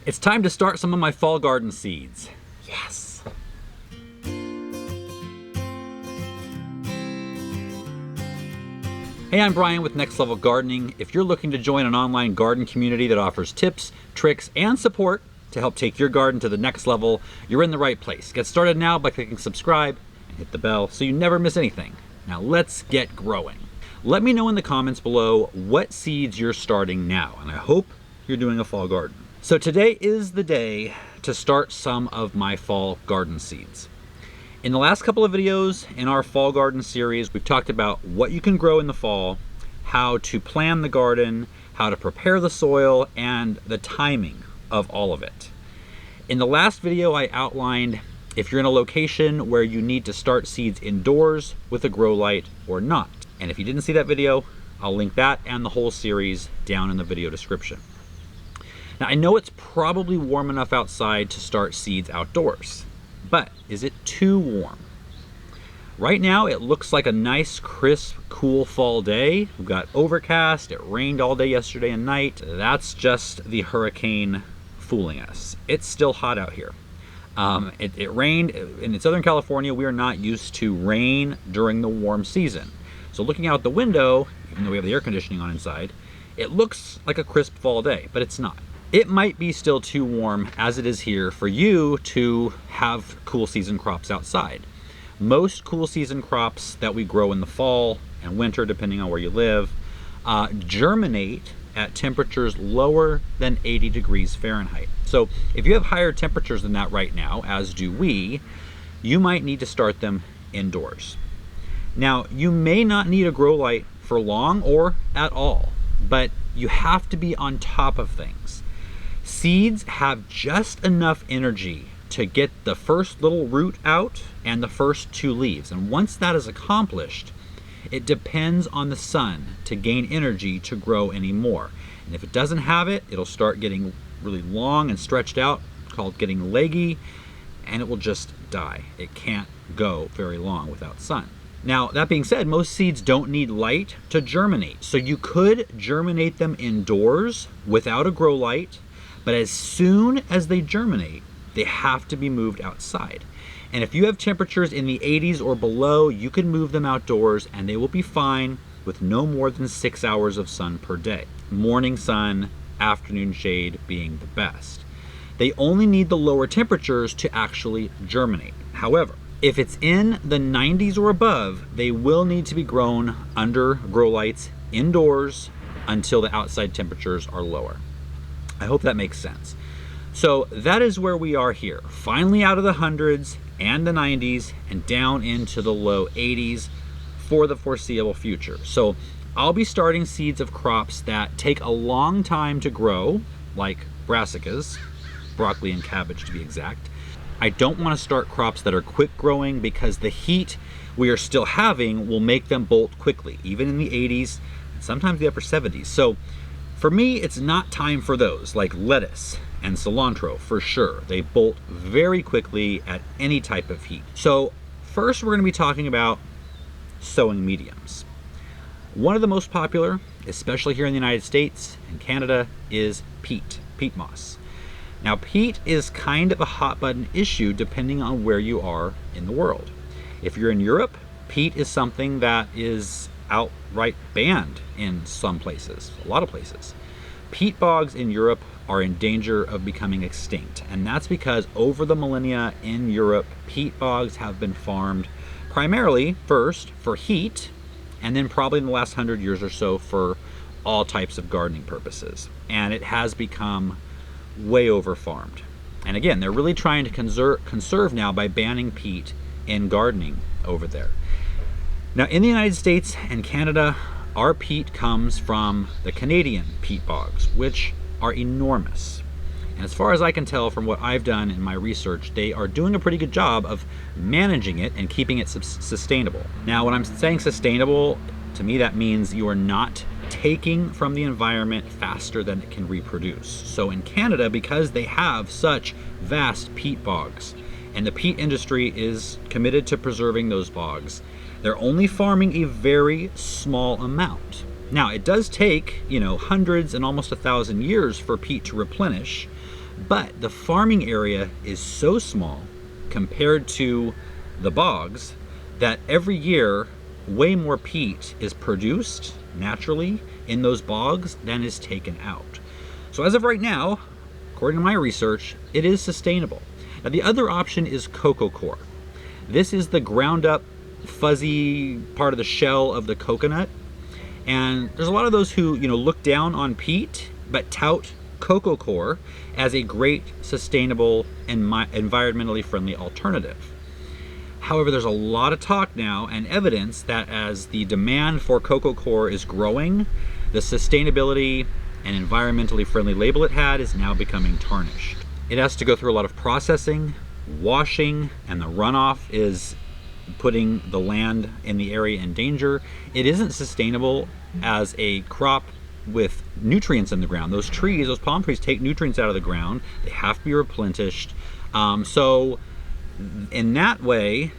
It's time to start some of my fall garden seeds. Yes. Hey, I'm Brian with Next Level Gardening. If you're looking to join an online garden community that offers tips, tricks, and support to help take your garden to the next level, you're in the right place. Get started now by clicking subscribe and hit the bell so you never miss anything. Now let's get growing. Let me know in the comments below what seeds you're starting now, and I hope you're doing a fall garden. So today is the day to start some of my fall garden seeds. In the last couple of videos in our fall garden series, we've talked about what you can grow in the fall, how to plan the garden, how to prepare the soil, and the timing of all of it. In the last video, I outlined if you're in a location where you need to start seeds indoors with a grow light or not. And if you didn't see that video, I'll link that and the whole series down in the video description. Now, I know it's probably warm enough outside to start seeds outdoors, but is it too warm? Right now, it looks like a nice, crisp, cool fall day. We've got overcast, it rained all day yesterday and night. That's just the hurricane fooling us. It's still hot out here. It rained in Southern California. We are not used to rain during the warm season. So looking out the window, even though we have the air conditioning on inside, it looks like a crisp fall day, but it's not. It might be still too warm as it is here for you to have cool season crops outside. Most cool season crops that we grow in the fall and winter, depending on where you live, germinate at temperatures lower than 80 degrees Fahrenheit. So if you have higher temperatures than that right now, as do we, you might need to start them indoors. Now, you may not need a grow light for long or at all, but you have to be on top of things. Seeds have just enough energy to get the first little root out and the first two leaves. And once that is accomplished, it depends on the sun to gain energy to grow any more. And if it doesn't have it, it'll start getting really long and stretched out, called getting leggy, and it will just die. It can't go very long without sun. Now, that being said, most seeds don't need light to germinate. So you could germinate them indoors without a grow light, but as soon as they germinate, they have to be moved outside. And if you have temperatures in the 80s or below, you can move them outdoors and they will be fine with no more than 6 hours of sun per day. Morning sun, afternoon shade being the best. They only need the lower temperatures to actually germinate. However, if it's in the 90s or above, they will need to be grown under grow lights indoors until the outside temperatures are lower. I hope that makes sense. So that is where we are here, finally out of the hundreds and the 90s and down into the low 80s for the foreseeable future. So I'll be starting seeds of crops that take a long time to grow, like brassicas, broccoli and cabbage to be exact. I don't want to start crops that are quick growing because the heat we are still having will make them bolt quickly, even in the 80s and sometimes the upper 70s. So for me, it's not time for those, like lettuce and cilantro for sure. They bolt very quickly at any type of heat. So first we're going to be talking about sowing mediums. One of the most popular, especially here in the United States and Canada, is peat moss. Now, peat is kind of a hot button issue depending on where you are in the world. If you're in Europe, peat is something that is outright banned in some places, a lot of places. Peat bogs in Europe are in danger of becoming extinct, and that's because over the millennia in Europe, peat bogs have been farmed primarily first for heat, and then probably in the last 100 years or so for all types of gardening purposes. And it has become way over farmed. And again, they're really trying to conserve now by banning peat in gardening over there. Now, in the United States and Canada, our peat comes from the Canadian peat bogs, which are enormous. And as far as I can tell from what I've done in my research, they are doing a pretty good job of managing it and keeping it sustainable. Now, when I'm saying sustainable, to me that means you are not taking from the environment faster than it can reproduce. So in Canada, because they have such vast peat bogs, and the peat industry is committed to preserving those bogs, they're only farming a very small amount. Now, it does take, hundreds and almost 1,000 years for peat to replenish, But the farming area is so small compared to the bogs that every year way more peat is produced naturally in those bogs than is taken out. So as of right now, according to my research, it is sustainable. Now the other option is cocoa coir. This is the ground up fuzzy part of the shell of the coconut. And there's a lot of those who, look down on peat but tout cocoa coir as a great sustainable and environmentally friendly alternative. However, there's a lot of talk now and evidence that as the demand for cocoa coir is growing, the sustainability and environmentally friendly label it had is now becoming tarnished. It has to go through a lot of processing, washing, and the runoff is putting the land in the area in danger. It isn't sustainable as a crop with nutrients in the ground. Those trees, those palm trees, take nutrients out of the ground. They have to be replenished. So in that way,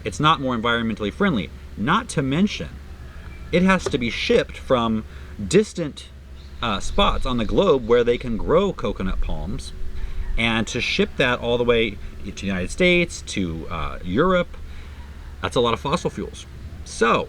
it's not more environmentally friendly. Not to mention, it has to be shipped from distant spots on the globe where they can grow coconut palms, and to ship that all the way to the United States, to Europe, that's a lot of fossil fuels. So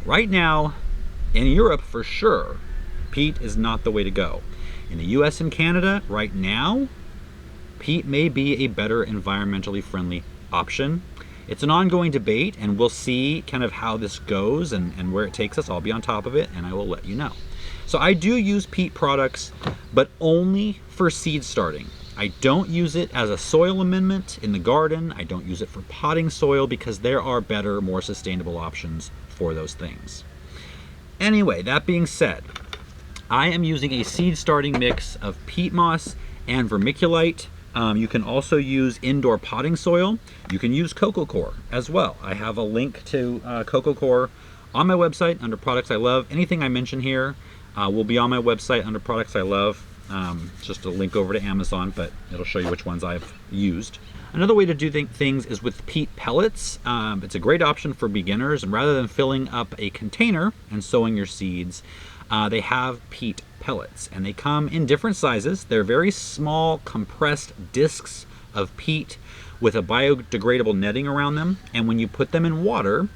right now in Europe, for sure, peat is not the way to go. In the US and Canada right now, peat may be a better environmentally friendly option. It's an ongoing debate, and we'll see kind of how this goes and where it takes us. I'll be on top of it and I will let you know. So I do use peat products, but only for seed starting. I don't use it as a soil amendment in the garden. I don't use it for potting soil because there are better, more sustainable options for those things. Anyway, that being said, I am using a seed starting mix of peat moss and vermiculite. You can also use indoor potting soil. You can use cocoa coir as well. I have a link to cocoa coir on my website under products I love. Anything I mention here will be on my website under products I love. Just a link over to Amazon, but it'll show you which ones I've used. Another way to do things is with peat pellets. It's a great option for beginners, and rather than filling up a container and sowing your seeds, they have peat pellets, and they come in different sizes. They're very small compressed discs of peat with a biodegradable netting around them, and when you put them in water,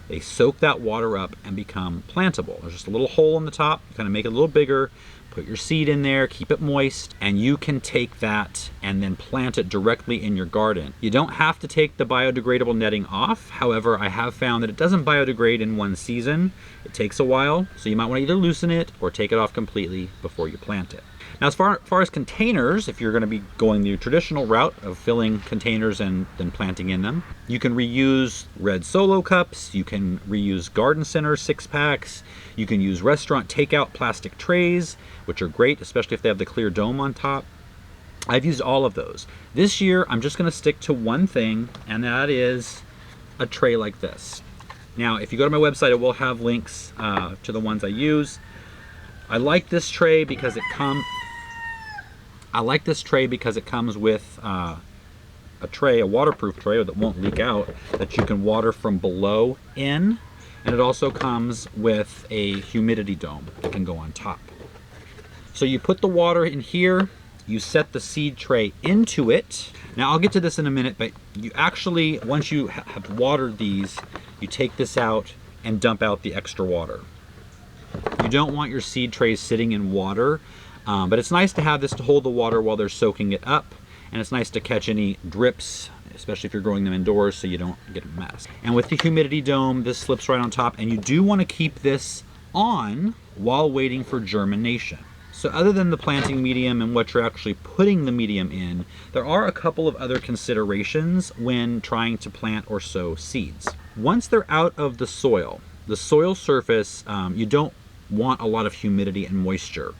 they soak that water up and become plantable. There's just a little hole in the top, kind of make it a little bigger, put your seed in there, keep it moist, and you can take that and then plant it directly in your garden. You don't have to take the biodegradable netting off. However, I have found that it doesn't biodegrade in one season. It takes a while, so you might want to either loosen it or take it off completely before you plant it. Now, as far as containers, if you're going to be going the traditional route of filling containers and then planting in them, you can reuse red Solo cups, you can reuse garden center 6-packs, you can use restaurant takeout plastic trays, which are great, especially if they have the clear dome on top. I've used all of those. This year, I'm just going to stick to one thing, and that is a tray like this. Now, if you go to my website, it will have links to the ones I use. I like this tray because it comes with a waterproof tray that won't leak out, that you can water from below in, and it also comes with a humidity dome that can go on top. So you put the water in here, you set the seed tray into it. Now I'll get to this in a minute, but you actually, once you have watered these, you take this out and dump out the extra water. You don't want your seed trays sitting in water, but it's nice to have this to hold the water while they're soaking it up, and it's nice to catch any drips, especially if you're growing them indoors, so you don't get a mess. And with the humidity dome, this slips right on top, and you do want to keep this on while waiting for germination. So other than the planting medium and what you're actually putting the medium in, there are a couple of other considerations when trying to plant or sow seeds. Once they're out of the soil surface, you don't want a lot of humidity and moisture.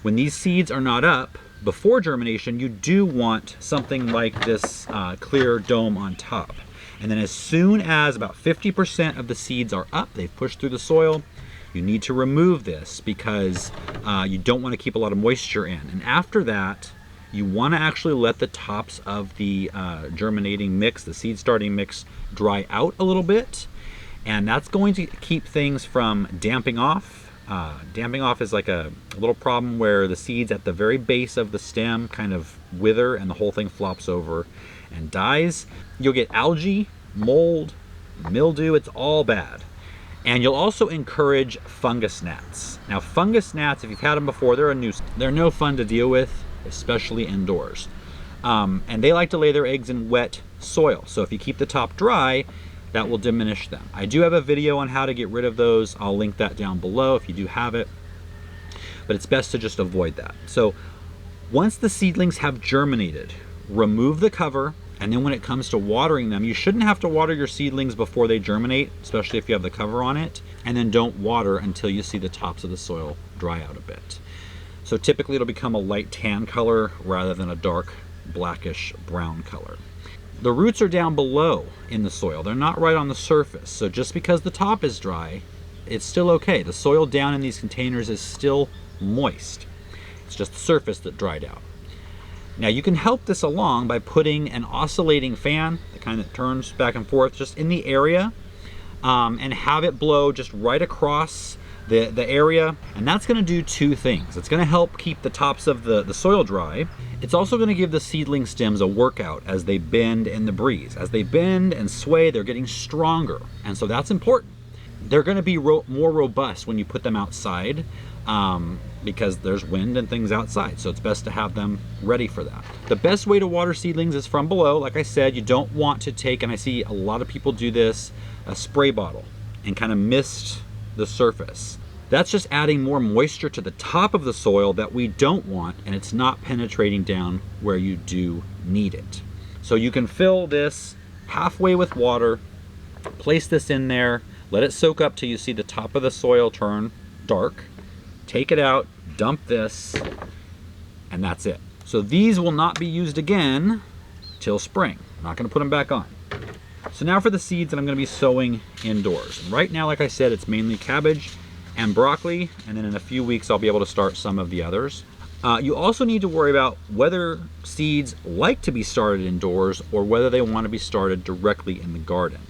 When these seeds are not up before germination, you do want something like this clear dome on top. And then as soon as about 50% of the seeds are up, they've pushed through the soil, you need to remove this because you don't want to keep a lot of moisture in. And after that, you want to actually let the tops of the germinating mix, the seed starting mix, dry out a little bit. And that's going to keep things from damping off Damping off is like a little problem where the seeds at the very base of the stem kind of wither and the whole thing flops over and dies. You'll get algae, mold, mildew, it's all bad. And you'll also encourage fungus gnats. Now fungus gnats, if you've had them before, they're a nuisance. They're no fun to deal with, especially indoors. And they like to lay their eggs in wet soil. So if you keep the top dry, that will diminish them. I do have a video on how to get rid of those. I'll link that down below if you do have it. But it's best to just avoid that. So once the seedlings have germinated, remove the cover, and then when it comes to watering them, you shouldn't have to water your seedlings before they germinate, especially if you have the cover on it, and then don't water until you see the tops of the soil dry out a bit. So typically it'll become a light tan color rather than a dark blackish brown color. The roots are down below in the soil. They're not right on the surface. So just because the top is dry, it's still okay. The soil down in these containers is still moist. It's just the surface that dried out. Now you can help this along by putting an oscillating fan, the kind that turns back and forth, just in the area, and have it blow just right across the area. And that's going to do two things. It's going to help keep the tops of the soil dry. It's also going to give the seedling stems a workout as they bend in the breeze. As they bend and sway, they're getting stronger. And so that's important. They're going to be more robust when you put them outside because there's wind and things outside. So it's best to have them ready for that. The best way to water seedlings is from below. Like I said, you don't want to take, and I see a lot of people do this, a spray bottle and kind of mist the surface. That's just adding more moisture to the top of the soil that we don't want, and it's not penetrating down where you do need it. So you can fill this halfway with water, place this in there, let it soak up till you see the top of the soil turn dark, take it out, dump this, and that's it. So these will not be used again till spring. I'm not going to put them back on. So now for the seeds that I'm going to be sowing indoors. And right now, like I said, it's mainly cabbage and broccoli, and then in a few weeks I'll be able to start some of the others. You also need to worry about whether seeds like to be started indoors or whether they want to be started directly in the garden.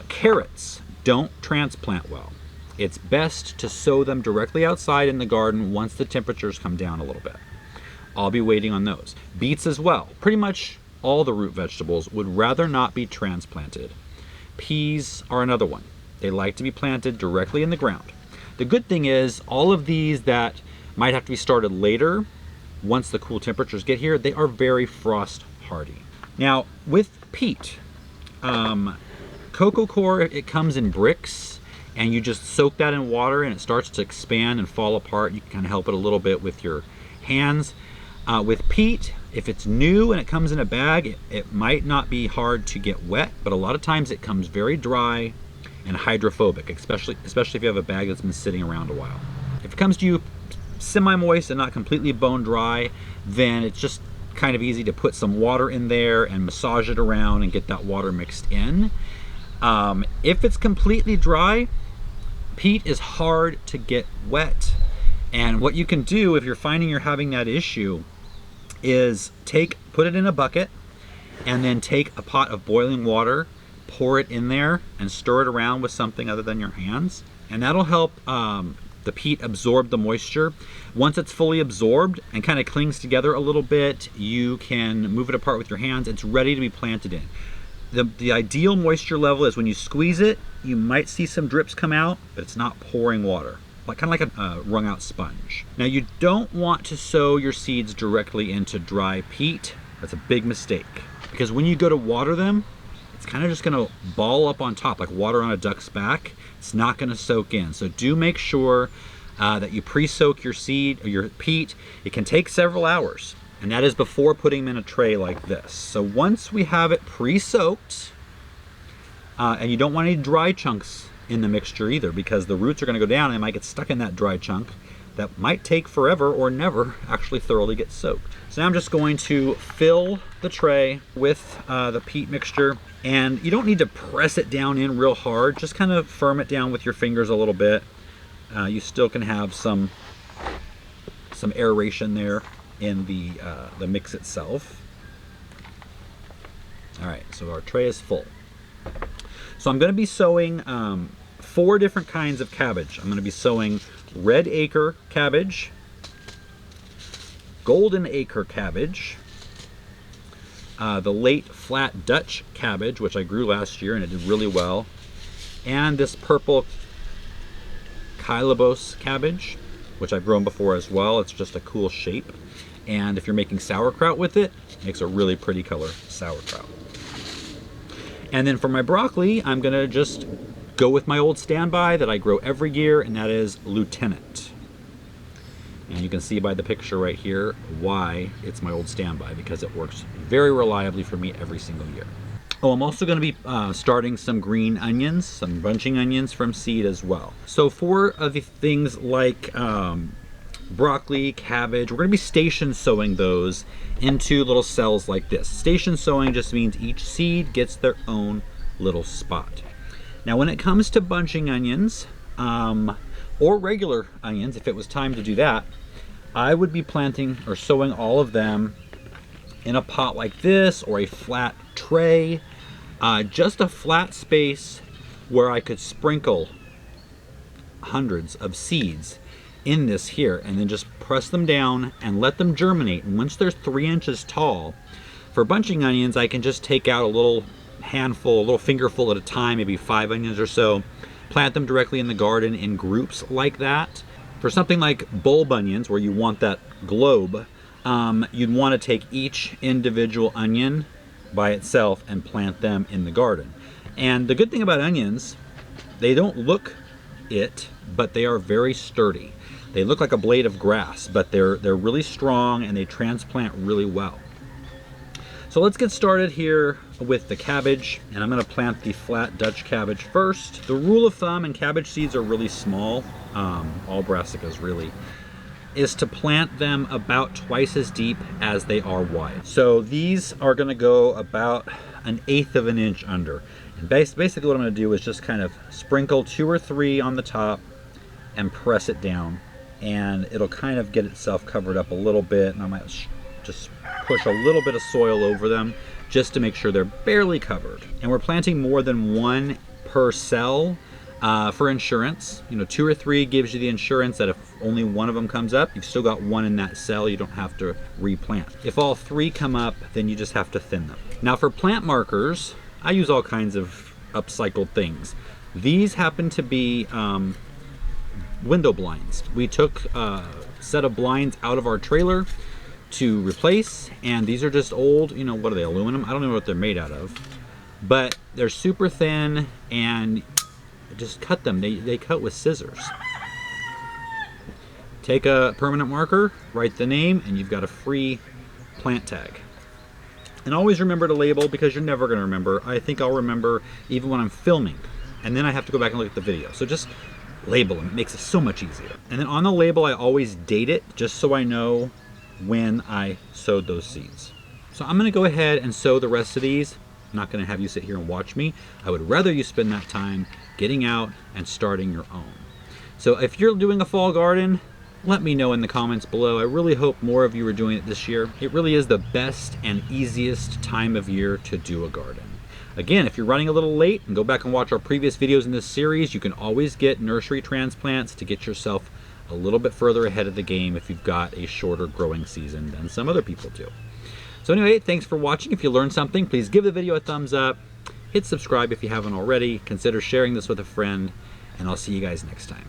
Carrots don't transplant well. It's best to sow them directly outside in the garden once the temperatures come down a little bit. I'll be waiting on those. Beets as well. Pretty much all the root vegetables would rather not be transplanted. Peas are another one. They like to be planted directly in the ground. The good thing is all of these that might have to be started later, once the cool temperatures get here, they are very frost hardy. Now with peat, cocoa coir, it comes in bricks and you just soak that in water and it starts to expand and fall apart. You can kind of help it a little bit with your hands. With peat, if it's new and it comes in a bag, it might not be hard to get wet, but a lot of times it comes very dry and hydrophobic, especially if you have a bag that's been sitting around a while. If it comes to you semi-moist and not completely bone dry, then it's just kind of easy to put some water in there and massage it around and get that water mixed in. If it's completely dry, peat is hard to get wet. And what you can do if you're finding you're having that issue is put it in a bucket and then take a pot of boiling water, pour it in there and stir it around with something other than your hands. And that'll help the peat absorb the moisture. Once it's fully absorbed and kind of clings together a little bit, you can move it apart with your hands. It's ready to be planted in. The ideal moisture level is when you squeeze it, you might see some drips come out, but it's not pouring water. Kind of like a wrung out sponge. Now you don't want to sow your seeds directly into dry peat. That's a big mistake. Because when you go to water them, it's kind of just gonna ball up on top like water on a duck's back. It's not gonna soak in. So do make sure that you pre-soak your seed or your peat. It can take several hours, and that is before putting them in a tray like this. So once we have it pre-soaked, and you don't want any dry chunks in the mixture either, because the roots are gonna go down and they might get stuck in that dry chunk that might take forever or never actually thoroughly get soaked. So now I'm just going to fill the tray with the peat mixture, and you don't need to press it down in real hard, just kind of firm it down with your fingers a little bit. You still can have some aeration there in the mix itself. All right, so our tray is full. So I'm going to be sowing 4 different kinds of cabbage. I'm going to be sowing red acre cabbage, golden acre cabbage, the late flat Dutch cabbage, which I grew last year and it did really well, and this purple Kylabos cabbage, which I've grown before as well. It's just a cool shape, and if you're making sauerkraut with it, it makes a really pretty color sauerkraut. And then for my broccoli, I'm gonna just go with my old standby that I grow every year, and that is Lieutenant. And you can see by the picture right here why it's my old standby, because it works very reliably for me every single year. Oh, I'm also going to be starting some green onions, some bunching onions from seed as well. So for the things like broccoli, cabbage, we're going to be station sowing those into little cells like this. Station sowing just means each seed gets their own little spot. Now when it comes to bunching onions, or regular onions, if it was time to do that, I would be planting or sowing all of them in a pot like this, or a flat tray, just a flat space where I could sprinkle hundreds of seeds in this here, and then just press them down and let them germinate. And once they're 3 inches tall, for bunching onions, I can just take out a little handful, a little fingerful at a time, maybe 5 onions or so, plant them directly in the garden in groups like that. For something like bulb onions, where you want that globe, you'd want to take each individual onion by itself and plant them in the garden. And the good thing about onions, they don't look it, but they are very sturdy. They look like a blade of grass, but they're really strong and they transplant really well. So let's get started here with the cabbage, and I'm going to plant the flat Dutch cabbage first. The rule of thumb, and cabbage seeds are really small, all brassicas really, is to plant them about twice as deep as they are wide. So these are going to go about 1/8 of an inch under. And basically what I'm going to do is just kind of sprinkle 2 or 3 on the top and press it down, and it'll kind of get itself covered up a little bit, and I might just push a little bit of soil over them just to make sure they're barely covered. And we're planting more than 1 per cell for insurance. You know, 2 or 3 gives you the insurance that if only 1 of them comes up, you've still got 1 in that cell. You don't have to replant. If all 3 come up, then you just have to thin them. Now for plant markers, I use all kinds of upcycled things. These happen to be window blinds. We took a set of blinds out of our trailer to replace, and these are just old, you know, what are they, aluminum? I don't know what they're made out of, but they're super thin, and just cut them. They cut with scissors. Take a permanent marker, write the name, and you've got a free plant tag. And always remember to label, because you're never going to remember. I think I'll remember even when I'm filming, and then I have to go back and look at the video. So just label them. It makes it so much easier. And then on the label, I always date it, just so I know when I sowed those seeds. So I'm going to go ahead and sow the rest of these. I'm not going to have you sit here and watch me. I would rather you spend that time getting out and starting your own. So if you're doing a fall garden, let me know in the comments below. I really hope more of you are doing it this year. It really is the best and easiest time of year to do a garden. Again, if you're running a little late, and go back and watch our previous videos in this series, you can always get nursery transplants to get yourself a little bit further ahead of the game if you've got a shorter growing season than some other people do. So anyway, thanks for watching. If you learned something, please give the video a thumbs up, hit subscribe if you haven't already, consider sharing this with a friend, and I'll see you guys next time.